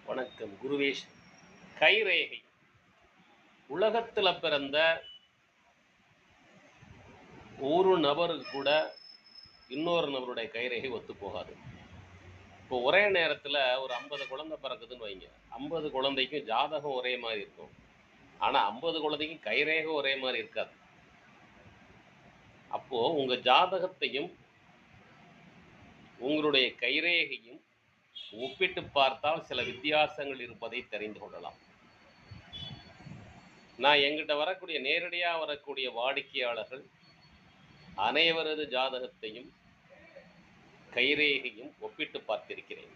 வணக்கம் குருவேஷ். கைரேகை உலகத்தில் பிறந்த ஒரு நபருக்கு கூட இன்னொரு நபருடைய கைரேகை ஒத்து போகாது. இப்போ ஒரே நேரத்தில் ஒரு 50 குழந்தை பிறக்குதுன்னு வைங்க. 50 குழந்தைக்கும் ஜாதகம் ஒரே மாதிரி இருக்கும். ஆனால் 50 குழந்தைக்கும் கைரேகை ஒரே மாதிரி இருக்காது. அப்போ உங்க ஜாதகத்தையும் உங்களுடைய கைரேகையும் ஒப்பிட்டு பார்த்தால் சில வித்தியாசங்கள் இருப்பதை தெரிந்து கொள்ளலாம். நான் எங்கிட்ட வரக்கூடிய நேரடியாக வரக்கூடிய வாடிக்கையாளர்கள் அனைவரது ஜாதகத்தையும் கைரேகையும் ஒப்பிட்டு பார்த்திருக்கிறேன்.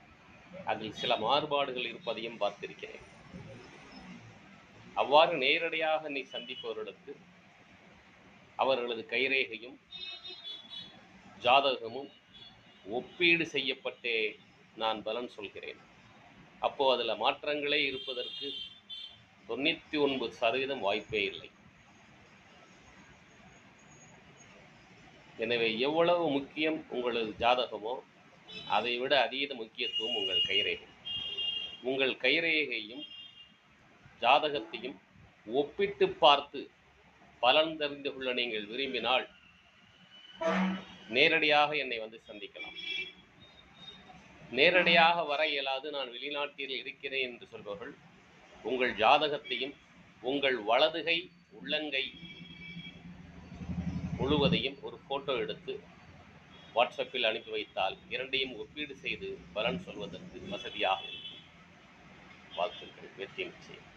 அதில் சில மாறுபாடுகள் இருப்பதையும் பார்த்திருக்கிறேன். அவ்வாறு நேரடியாக நீ சந்திப்பவர்களுக்கு அவர்களது கைரேகையும் ஜாதகமும் ஒப்பீடு செய்யப்பட்டே நான் பலன் சொல்கிறேன். அப்போ அதில் மாற்றங்களே இருப்பதற்கு 99% வாய்ப்பே இல்லை. எனவே எவ்வளவு முக்கியம் உங்களது ஜாதகமோ அதை விட அதீத முக்கியத்துவம் உங்கள் கைரேகை. உங்கள் கைரேகையும் ஜாதகத்தையும் ஒப்பிட்டு பார்த்து பலன் தெரிந்து கொள்ள நீங்கள் விரும்பினால் நேரடியாக என்னை வந்து சந்திக்கலாம். நேரடியாக வர இயலாது, நான் வெளிநாட்டில் இருக்கிறேன் என்று சொல்பவர்கள் உங்கள் ஜாதகத்தையும் உங்கள் வலதுகை உள்ளங்கை முழுவதையும் ஒரு போட்டோ எடுத்து வாட்ஸ்அப்பில் அனுப்பி வைத்தால் இரண்டையும் ஒப்பீடு செய்து பலன் சொல்வதற்கு வசதியாக இருக்கும். வாழ்த்துக்கள். வெற்றி நிச்சயம்.